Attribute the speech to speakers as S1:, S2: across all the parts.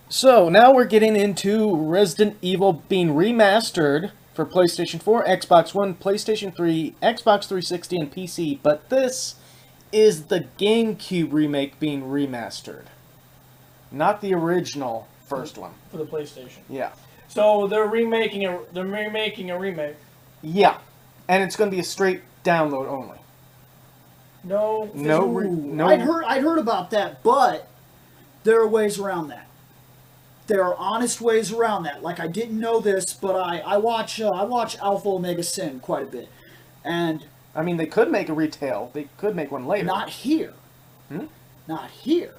S1: So now we're getting into Resident Evil being remastered for PlayStation 4, Xbox One, PlayStation 3, Xbox 360, and PC. But this is the GameCube remake being remastered, not the original first one.
S2: For the PlayStation.
S1: Yeah.
S2: So they're remaking a remake.
S1: Yeah, and it's going to be a straight download only.
S2: No.
S1: No.
S3: I'd heard about that, but there are ways around that. There are honest ways around that. Like, I didn't know this, but I watch Alpha Omega Sin quite a bit, and
S1: I mean, they could make a retail. They could make one later.
S3: not here. Not here.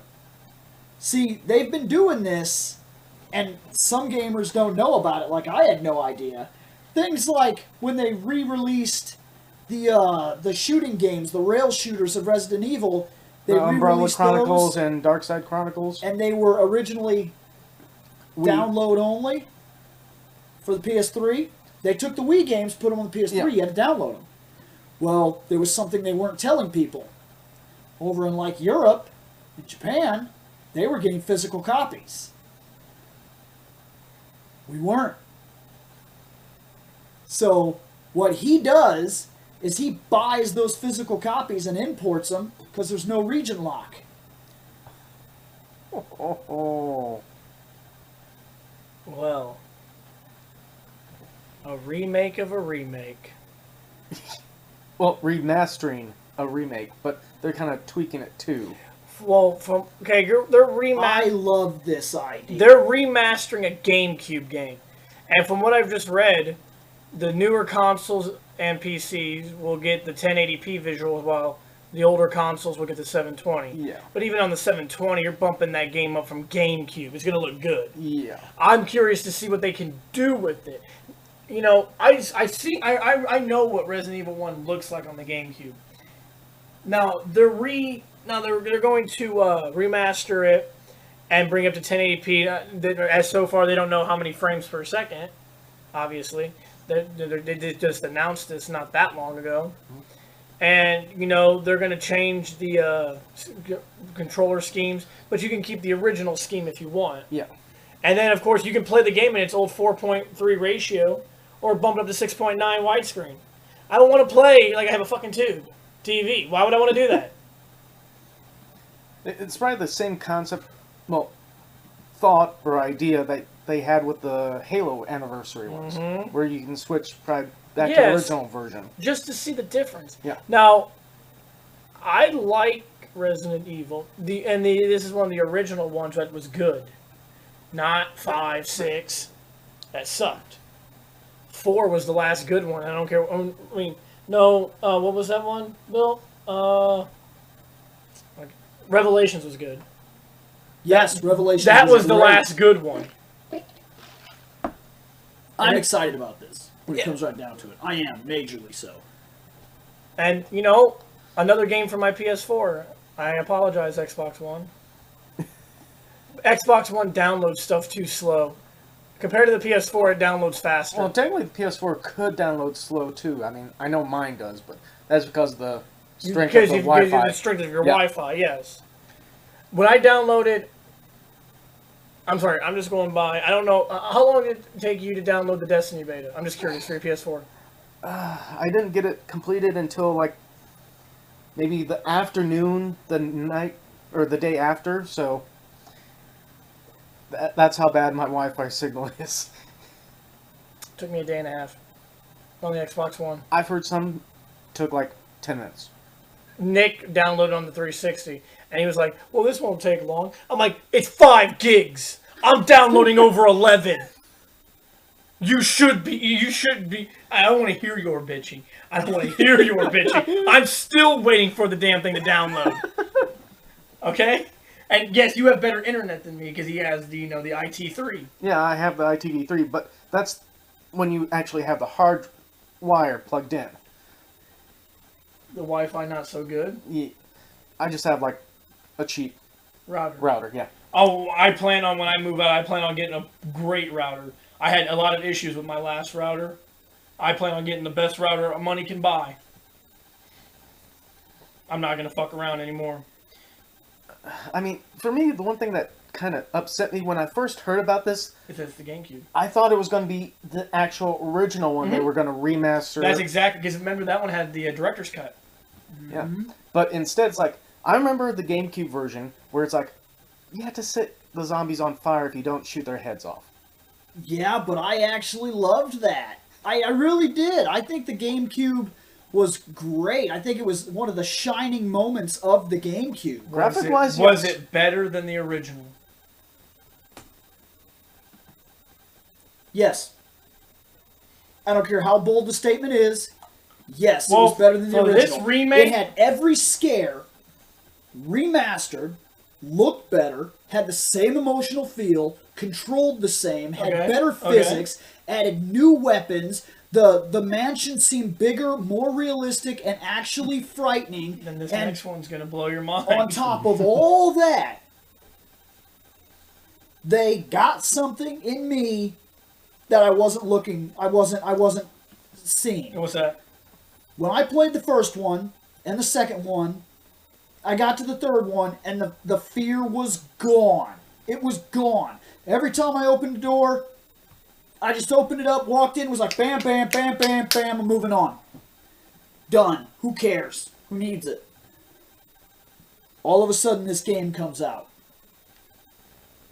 S3: See, they've been doing this, and some gamers don't know about it. Like, I had no idea. Things like when they re-released the shooting games, the rail shooters of Resident Evil, they
S1: Umbrella
S3: re-released
S1: Chronicles
S3: those,
S1: and Darkside Chronicles.
S3: and they were originally download only for the PS3. They took the Wii games, put them on the PS3.
S1: Yeah.
S3: You had to download them. Well, there was something they weren't telling people. Over in like Europe, in Japan, they were getting physical copies. We weren't. So what he does is he buys those physical copies and imports them because there's no region lock.
S1: Oh.
S2: Well, a remake of a remake.
S1: Well, remastering a remake, but they're kind of tweaking it too.
S2: Well, they're
S3: I love this idea.
S2: They're remastering a GameCube game, and from what I've just read, the newer consoles and PCs will get the 1080p visual, while the older consoles will get the 720.
S1: Yeah.
S2: But even on the 720, you're bumping that game up from GameCube. It's gonna look good.
S1: Yeah.
S2: I'm curious to see what they can do with it. You know, I know what Resident Evil 1 looks like on the GameCube. Now they're going to remaster it and bring it up to 1080p. As so far, they don't know how many frames per second. Obviously, they just announced this not that long ago, and you know they're going to change the controller schemes, but you can keep the original scheme if you want.
S1: Yeah.
S2: And then, of course, you can play the game in its old 4.3 ratio or bump it up to 6.9 widescreen. I don't want to play like I have a fucking tube TV. Why would I want to do that?
S1: It's probably the same concept, well, thought or idea that they had with the Halo anniversary ones, where you can switch probably back to the original version.
S2: Just to see the difference.
S1: Yeah.
S2: Now, I like Resident Evil. This is one of the original ones that was good. Not 5, 6. That sucked. 4 was the last good one. I don't care. I mean, no. What was that one, Bill? Revelations was good.
S3: Yes, Revelations.
S2: That was the
S3: great.
S2: last good one.
S3: I'm excited about this when it comes right down to it. I am, majorly so.
S2: And, you know, another game for my PS4. I apologize, Xbox One. Xbox One downloads stuff too slow. Compared to the PS4, it downloads faster.
S1: Well, technically the PS4 could download slow too. I mean, I know mine does, but that's because of the strength of the Wi-Fi.
S2: The strength of your Wi-Fi, yes. When I downloaded... I'm sorry, I'm just going by... I don't know... how long did it take you to download the Destiny beta? I'm just curious for your PS4.
S1: I didn't get it completed until, like, maybe the afternoon, the night, or the day after, so... That's how bad my Wi-Fi signal is.
S2: Took me a day and a half on the Xbox One.
S1: I've heard some took like 10 minutes.
S2: Nick downloaded on the 360, and he was like, well, this won't take long. I'm like, it's 5 gigs. I'm downloading over 11. You should be. I don't want to hear your bitching. I don't want to hear your bitching. I'm still waiting for the damn thing to download. Okay? And yes, you have better internet than me because he has the, the IT3.
S1: Yeah, I have the ITV3, but that's when you actually have the hard wire plugged in.
S2: The Wi-Fi not so good.
S1: Yeah, I just have like a cheap
S2: Router.
S1: Yeah.
S2: Oh, when I move out, I plan on getting a great router. I had a lot of issues with my last router. I plan on getting the best router money can buy. I'm not going to fuck around anymore.
S1: I mean, for me, the one thing that kind of upset me when I first heard about this.
S2: If it's the GameCube.
S1: I thought it was going to be the actual original one. They were going to remaster.
S2: That's exactly, because remember that one had the director's cut.
S1: Yeah. But instead, it's like, I remember the GameCube version where it's like, you have to set the zombies on fire if you don't shoot their heads off.
S3: Yeah, but I actually loved that. I really did. I think the GameCube was great. I think it was one of the shining moments of the GameCube.
S1: Graphic-wise,
S2: was it better than the original?
S3: Yes. I don't care how bold the statement is. Yes, it was better than the original.
S2: This remake,
S3: it had every scare, remastered, looked better, had the same emotional feel, controlled the same, had better physics, added new weapons. The mansion seemed bigger, more realistic, and actually frightening.
S2: Then this next one's going to blow your mind.
S3: On top of all that, they got something in me that I wasn't seeing.
S2: What's that?
S3: When I played the first one and the second one, I got to the third one and the fear was gone. It was gone. Every time I opened the door, I just opened it up, walked in, was like bam, bam, bam, bam, bam, I'm moving on. Done. Who cares? Who needs it? All of a sudden this game comes out.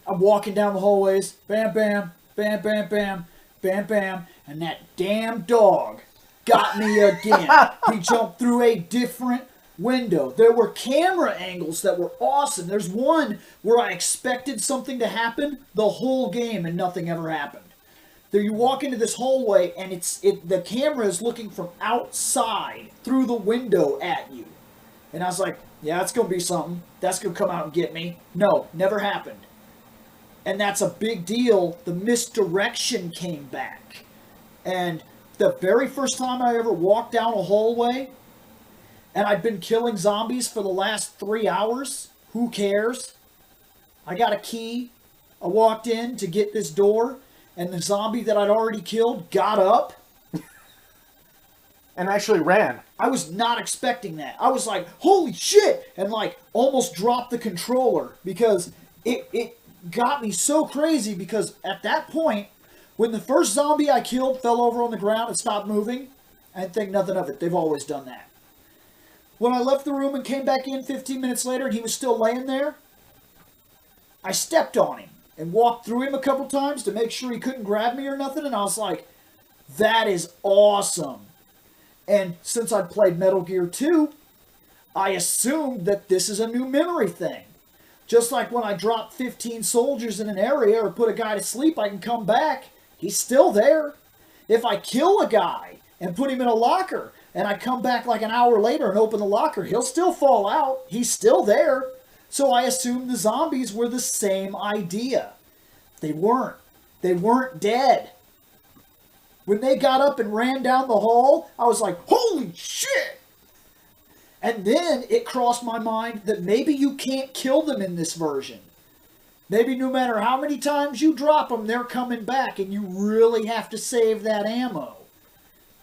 S3: I'm walking down the hallways, bam, bam, bam, bam, bam, bam, bam, and that damn dog got me again. He jumped through a different window. There were camera angles that were awesome. There's one where I expected something to happen the whole game and nothing ever happened. There you walk into this hallway and the camera is looking from outside through the window at you. And I was like, yeah, that's going to be something. That's going to come out and get me. No, never happened. And that's a big deal. The misdirection came back. And the very first time I ever walked down a hallway, and I'd been killing zombies for the last 3 hours, who cares? I got a key. I walked in to get this door, and the zombie that I'd already killed got up.
S1: And actually ran.
S3: I was not expecting that. I was like, holy shit! And like, almost dropped the controller, because it got me so crazy, because at that point, when the first zombie I killed fell over on the ground and stopped moving, I didn't think nothing of it. They've always done that. When I left the room and came back in 15 minutes later and he was still laying there, I stepped on him and walked through him a couple times to make sure he couldn't grab me or nothing, and I was like, that is awesome. And since I'd played Metal Gear 2, I assumed that this is a new memory thing. Just like when I drop 15 soldiers in an area or put a guy to sleep, I can come back. He's still there. If I kill a guy and put him in a locker, and I come back like an hour later and open the locker, he'll still fall out. He's still there. So I assumed the zombies were the same idea. They weren't. They weren't dead. When they got up and ran down the hall, I was like, holy shit! And then it crossed my mind that maybe you can't kill them in this version. Maybe no matter how many times you drop them, they're coming back, and you really have to save that ammo.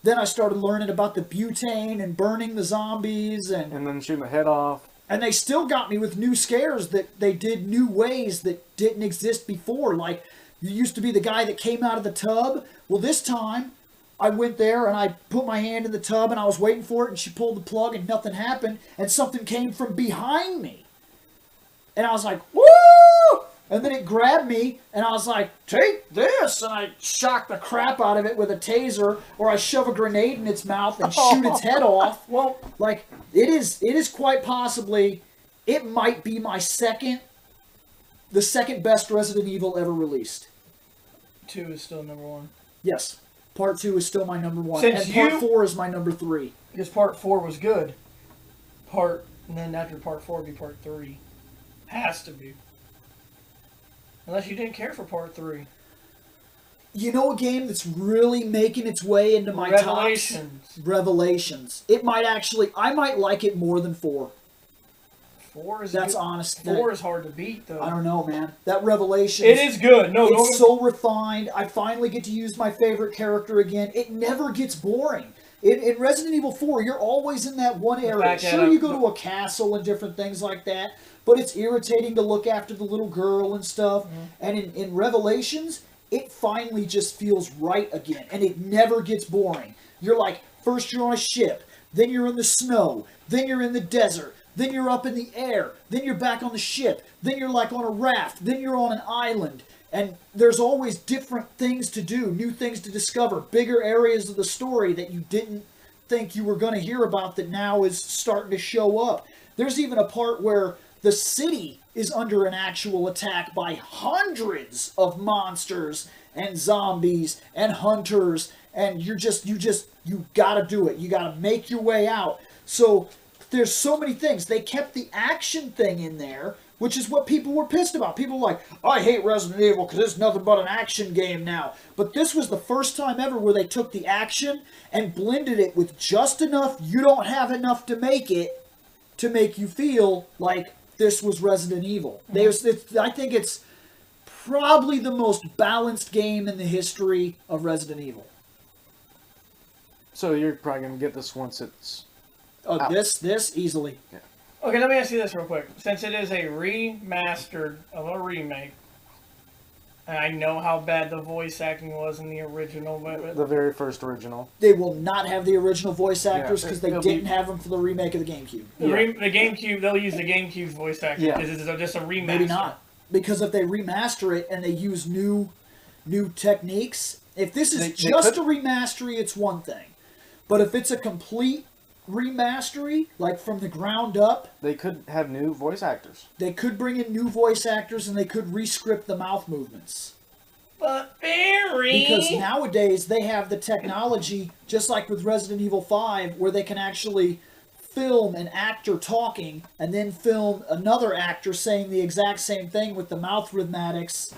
S3: Then I started learning about the butane and burning the zombies. And
S1: then shooting the head off.
S3: And they still got me with new scares that they did new ways that didn't exist before. Like, you used to be the guy that came out of the tub. Well, this time, I went there and I put my hand in the tub and I was waiting for it, and she pulled the plug and nothing happened, and something came from behind me. And I was like, woo! And then it grabbed me, and I was like, take this! And I shocked the crap out of it with a taser, or I shove a grenade in its mouth and shoot its head off. Well, like, it is quite possibly, it might be the second best Resident Evil ever released.
S2: 2 is still number 1.
S3: Yes. Part 2 is still my number 1.
S2: Since
S3: and Part 4 is my number 3.
S2: Because Part 4 was good. And then after Part 4 would be Part 3. Has to be. Unless you didn't care for Part 3.
S3: You know a game that's really making its way into my
S2: Revelations.
S3: Tops? Revelations. It might actually, I might like it more than 4.
S2: 4 is
S3: That's
S2: good.
S3: honest.
S2: 4 is hard to beat, though.
S3: I don't know, man. That Revelations.
S2: It is good. No,
S3: it's so refined. I finally get to use my favorite character again. It never gets boring. In Resident Evil 4, you're always in that one area.
S2: fact that,
S3: Sure, you go to a castle and different things like that, but it's irritating to look after the little girl and stuff. And in Revelations, it finally just feels right again, and it never gets boring. You're like, first you're on a ship, then you're in the snow, then you're in the desert, then you're up in the air, then you're back on the ship, then you're like on a raft, then you're on an island. And there's always different things to do, new things to discover, bigger areas of the story that you didn't think you were going to hear about that now is starting to show up. There's even a part where the city is under an actual attack by hundreds of monsters and zombies and hunters, and you gotta do it. You gotta make your way out. So there's so many things. They kept the action thing in there, which is what people were pissed about. People were like, I hate Resident Evil because it's nothing but an action game now. But this was the first time ever where they took the action and blended it with just enough you don't have enough to make it to make you feel like this was Resident Evil. I think it's probably the most balanced game in the history of Resident Evil.
S1: So you're probably going to get this once it's out.
S3: This easily.
S1: Yeah.
S2: Okay, let me ask you this real quick. Since it is a remastered of a remake, and I know how bad the voice acting was in the original, but
S1: The very first original.
S3: They will not have the original voice actors because they
S1: it'll
S3: didn't
S1: be-
S3: have them for the remake of the GameCube.
S2: the GameCube, they'll use the GameCube's voice acting
S1: Yeah.
S2: because it's just a remaster.
S3: Maybe not. Because if they remaster it and they use new techniques, if this is
S1: They
S3: just
S1: could-
S3: a remastery, it's one thing. But if it's a complete remastery, like from the ground up,
S1: They could have new voice actors.
S3: they could bring in new voice actors and they could re-script the mouth movements.
S2: But Barry!
S3: Because nowadays they have the technology, just like with Resident Evil 5, where they can actually film an actor talking and then film another actor saying the exact same thing with the mouth rhythmatics.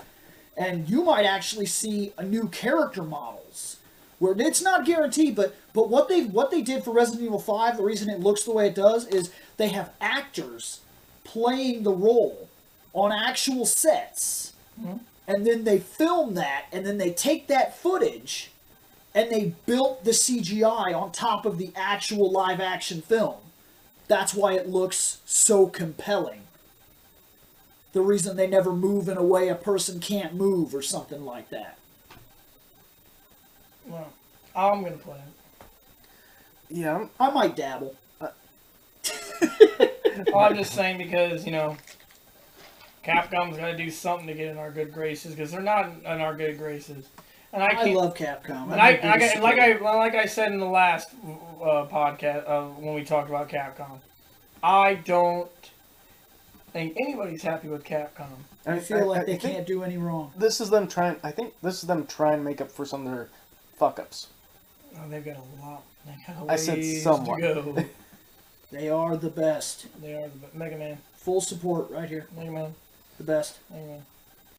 S3: And you might actually see a new character models. Where it's not guaranteed, but what they did for Resident Evil 5, the reason it looks the way it does is they have actors playing the role on actual sets. And then they film that, and then they take that footage, and they built the CGI on top of the actual live-action film. That's why it looks so compelling. The reason they never move in a way a person can't move or something like that.
S2: Well, I'm going to play it.
S1: Yeah.
S3: I might dabble.
S2: Well, I'm just saying because, Capcom's got to do something to get in our good graces because they're not in our good graces. And I can't.
S3: love Capcom.
S2: And like I said in the last podcast when we talked about Capcom, I don't think anybody's happy with Capcom.
S3: I feel like they
S1: think
S3: can't do any wrong.
S1: This is them trying. I think this is them trying to make up for some of their fuck ups.
S2: Oh, they've got a lot. They got a
S1: I said
S2: ways
S1: somewhat.
S2: to go.
S3: They are the best.
S2: They are the Mega Man.
S3: Full support right here.
S2: Mega Man.
S3: The best.
S2: Mega Man.